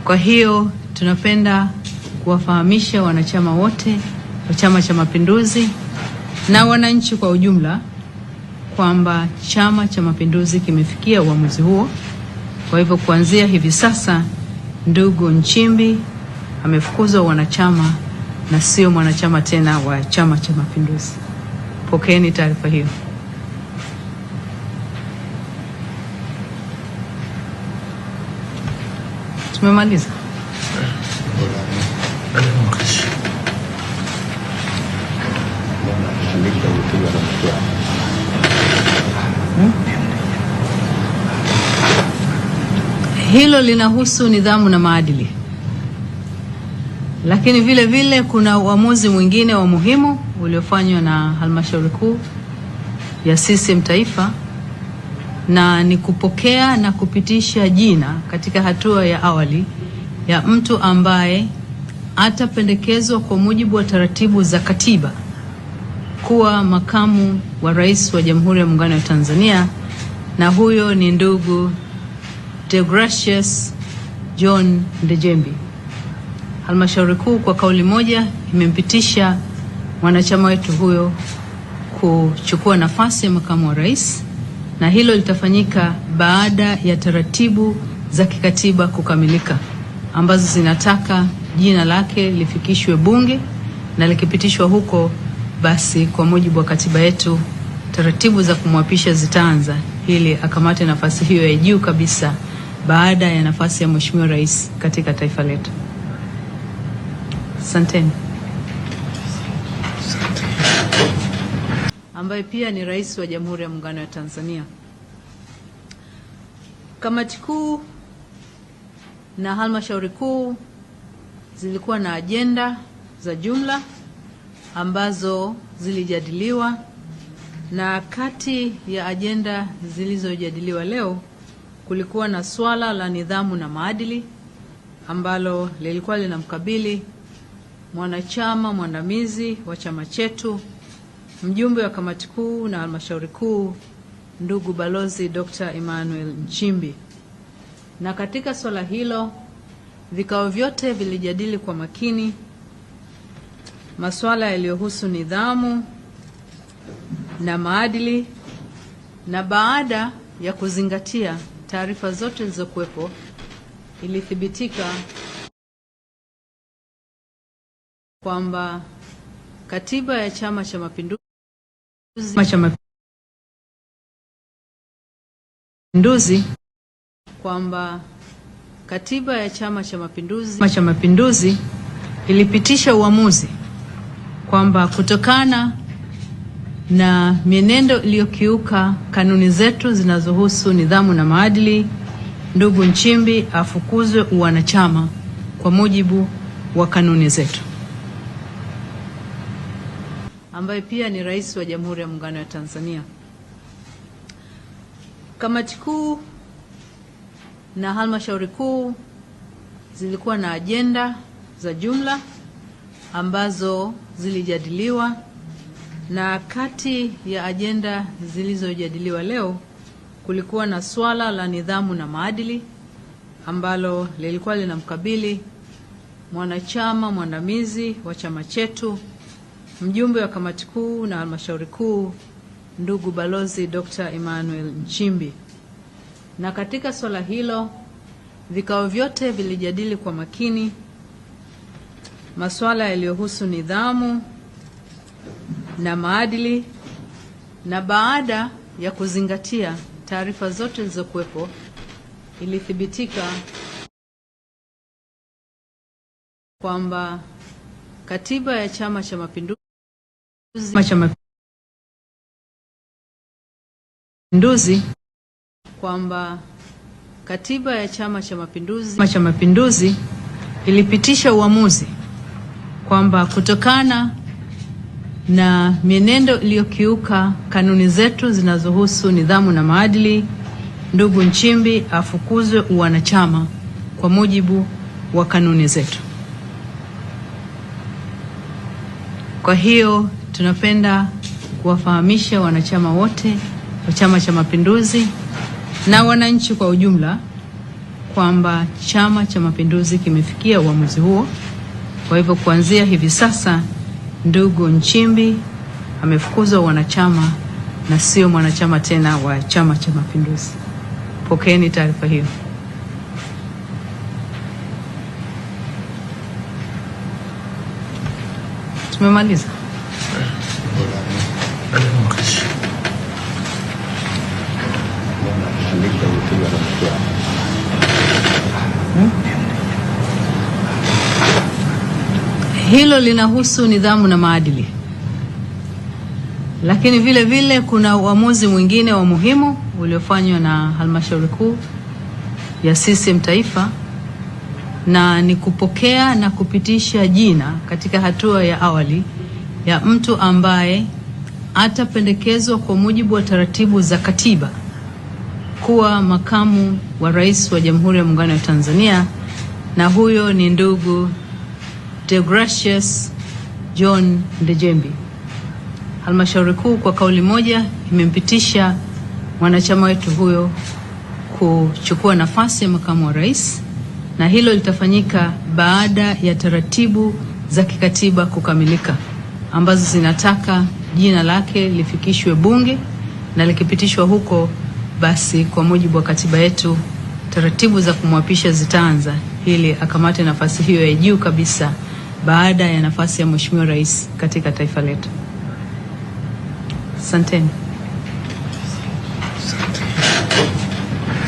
Kwa hiyo tunapenda kuwafahamisha wanachama wote wa Chama cha Mapinduzi na wananchi kwa ujumla kwamba Chama cha Mapinduzi kimefikia uamuzi huo. Kwa hivyo kuanzia hivi sasa ndugu Nchimbi amefukuzwa wanachama na sio mwanachama tena wa Chama cha Mapinduzi. Pokeeni taarifa hiyo. Tumemaliza. Hilo linahusu nidhamu na maadili. Lakini vile vile kuna uamuzi mwingine wa muhimu uliofanywa na Halmashauri Kuu ya CCM Taifa, na ni kupokea na kupitisha jina katika hatua ya awali ya mtu ambaye atapendekezwa kwa mujibu wa taratibu za katiba kuwa makamu wa rais wa Jamhuri ya Muungano wa Tanzania, na huyo ni ndugu Deogratius John Ndejembi. Halmashauri Kuu kwa kauli moja imempitisha mwanachama wetu huyo kuchukua nafasi ya makamu wa rais, na hilo litafanyika baada ya taratibu za kikatiba kukamilika ambazo zinataka jina lake lifikishwe Bunge, na likipitishwa huko basi kwa mujibu wa katiba yetu taratibu za kumwapisha zitaanza ili akamate nafasi hiyo ya juu kabisa baada ya nafasi ya Mheshimiwa Rais katika taifa letu. Asanteni. Ambaye pia ni Rais wa Jamhuri ya Muungano wa Tanzania. Kamati kuu na halmashauri kuu zilikuwa na ajenda za jumla ambazo zilijadiliwa, na kati ya ajenda zilizojadiliwa leo kulikuwa na swala la nidhamu na maadili ambalo lilikuwa linamkabili mwanachama mwandamizi wa chama chetu, mjumbe wa kamati kuu na halmashauri kuu, ndugu Balozi Dr. Emmanuel Nchimbi. Na katika swala hilo vikao vyote vilijadili kwa makini masuala yaliyohusu nidhamu na maadili, na baada ya kuzingatia taarifa zote zilizokuwepo ilithibitika kwamba katiba ya Chama cha Mapinduzi Chama cha Mapinduzi ilipitisha uamuzi kwamba kutokana na mienendo iliyokiuka kanuni zetu zinazohusu nidhamu na maadili, ndugu Nchimbi afukuzwe uwanachama kwa mujibu wa kanuni zetu. Ambaye pia ni Rais wa Jamhuri ya Muungano wa Tanzania. Kamati kuu na halmashauri kuu zilikuwa na ajenda za jumla ambazo zilijadiliwa, na kati ya ajenda zilizojadiliwa leo kulikuwa na swala la nidhamu na maadili ambalo lilikuwa linamkabili mwanachama mwandamizi wa chama chetu, mjumbe wa kamati kuu na halmashauri kuu, ndugu Balozi Dr. Emmanuel Nchimbi. Na katika swala hilo vikao vyote vilijadili kwa makini masuala yaliyohusu nidhamu na maadili, na baada ya kuzingatia taarifa zote zilizokuwepo ilithibitika kwamba katiba ya Chama cha Mapinduzi ilipitisha uamuzi kwamba kutokana na mienendo iliyokiuka kanuni zetu zinazohusu nidhamu na maadili, ndugu Nchimbi afukuzwe uwanachama kwa mujibu wa kanuni zetu. Kwa hiyo tunapenda kuwafahamisha wanachama wote wa Chama cha Mapinduzi na wananchi kwa ujumla kwamba Chama cha Mapinduzi kimefikia uamuzi huo. Kwa hivyo kuanzia hivi sasa ndugu Nchimbi amefukuzwa wanachama na sio mwanachama tena wa Chama cha Mapinduzi. Pokeeni taarifa hiyo. Tumemaliza. Hilo linahusu nidhamu na maadili, lakini vile vile kuna uamuzi mwingine wa muhimu uliofanywa na halmashauri kuu ya CCM Taifa, na ni kupokea na kupitisha jina katika hatua ya awali ya mtu ambaye atapendekezwa kwa mujibu wa taratibu za katiba kuwa makamu wa rais wa Jamhuri ya Muungano wa Tanzania, na huyo ni ndugu Deogratius John Ndejembi. Halmashauri kuu kwa kauli moja imempitisha mwanachama wetu huyo kuchukua nafasi ya makamu wa rais, na hilo litafanyika baada ya taratibu za kikatiba kukamilika ambazo zinataka jina lake lifikishwe Bunge, na likipitishwa huko basi kwa mujibu wa katiba yetu taratibu za kumwapisha zitaanza ili akamate nafasi hiyo ya juu kabisa baada ya nafasi ya Mheshimiwa Rais katika taifa letu. Asanteni.